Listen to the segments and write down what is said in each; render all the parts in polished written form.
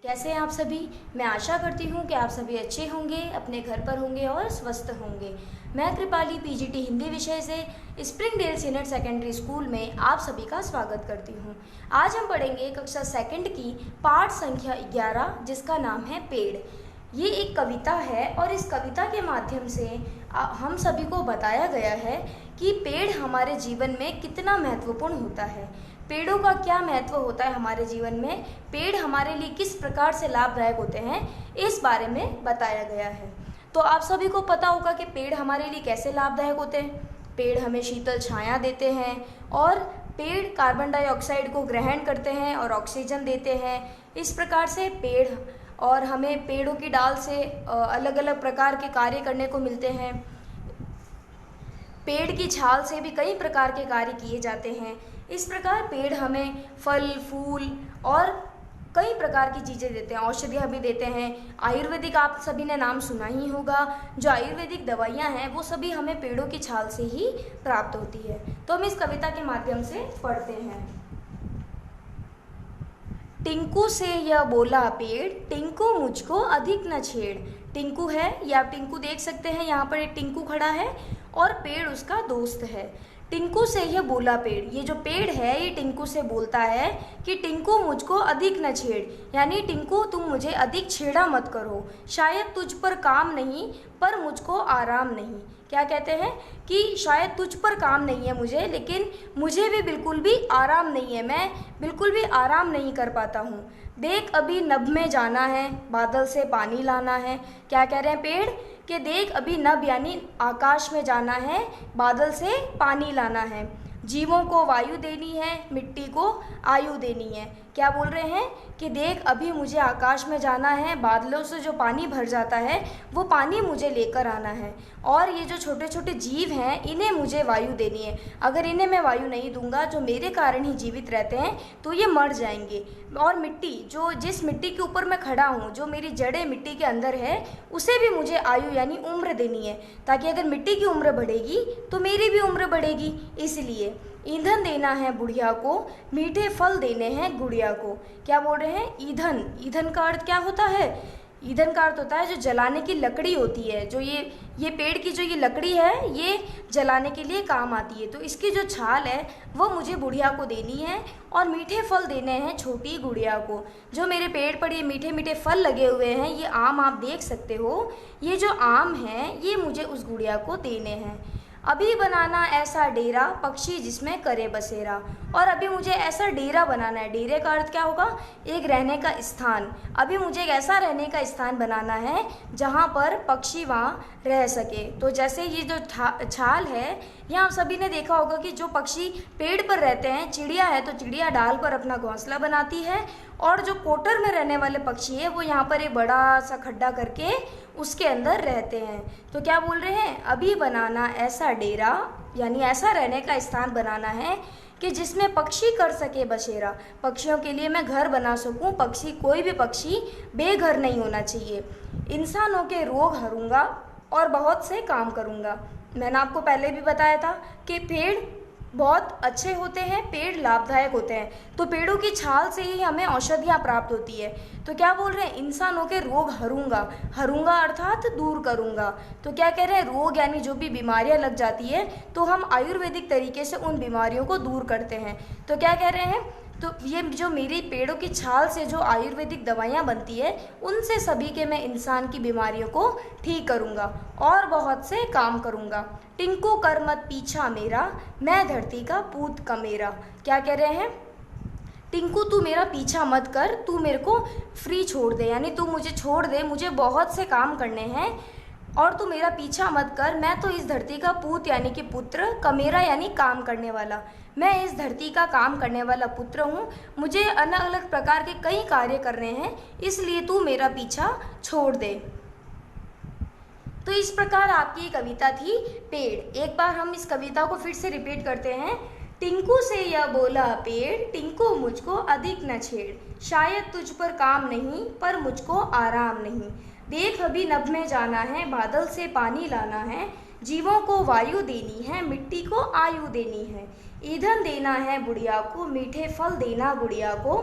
कैसे हैं आप सभी। मैं आशा करती हूँ कि आप सभी अच्छे होंगे, अपने घर पर होंगे और स्वस्थ होंगे। मैं कृपाली पीजीटी हिंदी विषय से स्प्रिंगडेल सीनियर सेकेंडरी स्कूल में आप सभी का स्वागत करती हूँ। आज हम पढ़ेंगे कक्षा सेकंड की पाठ संख्या 11, जिसका नाम है पेड़। ये एक कविता है और इस कविता के माध्यम से हम सभी को बताया गया है कि पेड़ हमारे जीवन में कितना महत्वपूर्ण होता है। पेड़ों का क्या महत्व होता है हमारे जीवन में, पेड़ हमारे लिए किस प्रकार से लाभदायक होते हैं, इस बारे में बताया गया है। तो आप सभी को पता होगा कि पेड़ हमारे लिए कैसे लाभदायक होते हैं। पेड़ हमें शीतल छाया देते हैं और पेड़ कार्बन डाइऑक्साइड को ग्रहण करते हैं और ऑक्सीजन देते हैं। इस प्रकार से पेड़ और हमें पेड़ों की डाल से अलग अलग प्रकार के कार्य करने को मिलते हैं। पेड़ की छाल से भी कई प्रकार के कार्य किए जाते हैं। इस प्रकार पेड़ हमें फल, फूल और कई प्रकार की चीज़ें देते हैं, औषधियाँ भी देते हैं। आयुर्वेदिक आप सभी ने नाम सुना ही होगा। जो आयुर्वेदिक दवाइयाँ हैं वो सभी हमें पेड़ों की छाल से ही प्राप्त होती है। तो हम इस कविता के माध्यम से पढ़ते हैं। टिंकू से यह बोला पेड़, टिंकू मुझको अधिक न छेड़। टिंकू है, या आप टिंकू देख सकते हैं, यहाँ पर एक टिंकू खड़ा है और पेड़ उसका दोस्त है। टिंकू से यह बोला पेड़, ये जो पेड़ है ये टिंकू से बोलता है कि टिंकू मुझको अधिक न छेड़, यानी टिंकू तुम मुझे अधिक छेड़ा मत करो। शायद तुझ पर काम नहीं पर मुझको आराम नहीं। क्या कहते हैं कि शायद तुझ पर काम नहीं है मुझे, लेकिन मुझे भी बिल्कुल भी आराम नहीं है, मैं बिल्कुल भी आराम नहीं कर पाता हूँ। देख अभी नभ में जाना है, बादल से पानी लाना है। क्या कह रहे हैं पेड़ कि देख अभी नभ यानी आकाश में जाना है, बादल से पानी लाना है। जीवों को वायु देनी है, मिट्टी को आयु देनी है। क्या बोल रहे हैं कि देख अभी मुझे आकाश में जाना है, बादलों से जो पानी भर जाता है वो पानी मुझे लेकर आना है, और ये जो छोटे छोटे जीव हैं इन्हें मुझे वायु देनी है। अगर इन्हें मैं वायु नहीं दूंगा, जो मेरे कारण ही जीवित रहते हैं, तो ये मर जाएंगे। और मिट्टी, जो जिस मिट्टी के ऊपर मैं खड़ा हूँ, जो मेरी जड़ें मिट्टी के अंदर है, उसे भी मुझे आयु यानी उम्र देनी है, ताकि अगर मिट्टी की उम्र बढ़ेगी तो मेरी भी उम्र बढ़ेगी। इसलिए ईंधन देना है बुढ़िया को, मीठे फल देने हैं गुड़िया को। क्या बोल रहे हैं, ईंधन, ईंधन का अर्थ क्या होता है। ईंधन का अर्थ होता है जो जलाने की लकड़ी होती है, जो ये पेड़ की जो ये लकड़ी है ये जलाने के लिए काम आती है। तो इसकी जो छाल है वो मुझे बुढ़िया को देनी है, और मीठे फल देने हैं छोटी गुड़िया को। जो मेरे पेड़ पर ये मीठे मीठे फल लगे हुए हैं, ये आम आप देख सकते हो, ये जो आम हैं ये मुझे उस गुड़िया को देने हैं। अभी बनाना ऐसा डेरा, पक्षी जिसमें करे बसेरा। और अभी मुझे ऐसा डेरा बनाना है। डेरे का अर्थ क्या होगा, एक रहने का स्थान। अभी मुझे एक ऐसा रहने का स्थान बनाना है जहाँ पर पक्षी वहाँ रह सके। तो जैसे ये जो छाल है, यहाँ आप सभी ने देखा होगा कि जो पक्षी पेड़ पर रहते हैं, चिड़िया है तो चिड़िया डाल पर अपना घोंसला बनाती है, और जो कोटर में रहने वाले पक्षी है वो यहाँ पर एक बड़ा सा खड्डा करके उसके अंदर रहते हैं। तो क्या बोल रहे हैं, अभी बनाना ऐसा डेरा, यानी ऐसा रहने का स्थान बनाना है कि जिसमें पक्षी कर सके बसेरा। पक्षियों के लिए मैं घर बना सकूं, पक्षी, कोई भी पक्षी बेघर नहीं होना चाहिए। इंसानों के रोग हरूंगा और बहुत से काम करूंगा। मैंने आपको पहले भी बताया था कि पेड़ बहुत अच्छे होते हैं, पेड़ लाभदायक होते हैं। तो पेड़ों की छाल से ही हमें औषधियाँ प्राप्त होती है। तो क्या बोल रहे हैं, इंसानों के रोग हरूंगा, हरूंगा अर्थात दूर करूंगा। तो क्या कह रहे हैं, रोग यानी जो भी बीमारियां लग जाती है तो हम आयुर्वेदिक तरीके से उन बीमारियों को दूर करते हैं। तो क्या कह रहे हैं, तो ये जो मेरी पेड़ों की छाल से जो आयुर्वेदिक दवाइयाँ बनती है, उनसे सभी के मैं इंसान की बीमारियों को ठीक करूँगा और बहुत से काम करूँगा। टिंकू कर मत पीछा मेरा, मैं धरती का पूत कमेरा। क्या कह रहे हैं, टिंकू तू मेरा पीछा मत कर, तू मेरे को फ्री छोड़ दे, यानी तू मुझे छोड़ दे, मुझे बहुत से काम करने हैं और तू मेरा पीछा मत कर। मैं तो इस धरती का पूत यानी कि पुत्र, कमेरा यानी काम करने वाला, मैं इस धरती का काम करने वाला पुत्र हूँ। मुझे अलग अलग प्रकार के कई कार्य करने हैं, इसलिए तू मेरा पीछा छोड़ दे। तो इस प्रकार आपकी कविता थी पेड़। एक बार हम इस कविता को फिर से रिपीट करते हैं। टिंकू से यह बोला पेड़, टिंकू मुझको अधिक न छेड़। शायद तुझ पर काम नहीं पर मुझको आराम नहीं। देख अभी नभ में जाना है, बादल से पानी लाना है। जीवों को वायु देनी है, मिट्टी को आयु देनी है। ईंधन देना है बुढ़िया को, मीठे फल देना गुड़िया को।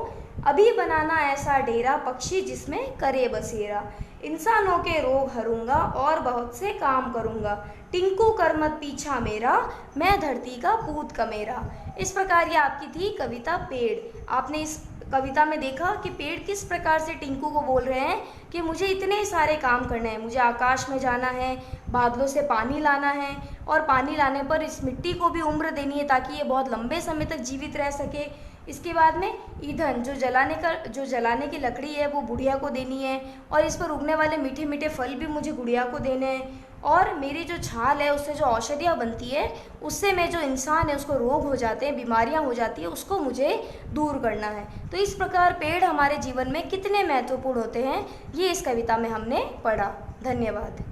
अभी बनाना ऐसा डेरा पक्षी जिसमें करे बसेरा। इंसानों के रोग हरूंगा और बहुत से काम करूंगा। टिंकू कर मत पीछा मेरा, मैं धरती का पूत कमेरा। इस प्रकार ये आपकी थी कविता पेड़। आपने इस कविता में देखा कि पेड़ किस प्रकार से टिंकू को बोल रहे हैं कि मुझे इतने सारे काम करने हैं, मुझे आकाश में जाना है, बादलों से पानी लाना है और पानी लाने पर इस मिट्टी को भी उम्र देनी है ताकि ये बहुत लंबे समय तक जीवित रह सके। इसके बाद में ईंधन जो जलाने की लकड़ी है वो बुढ़िया को देनी है और इस पर उगने वाले मीठे मीठे फल भी मुझे गुड़िया को देने हैं और मेरी जो छाल है उससे जो औषधियाँ बनती है उससे मैं जो इंसान है उसको रोग हो जाते हैं, बीमारियाँ हो जाती है, उसको मुझे दूर करना है। तो इस प्रकार पेड़ हमारे जीवन में कितने महत्वपूर्ण होते हैं ये इस कविता में हमने पढ़ा। धन्यवाद।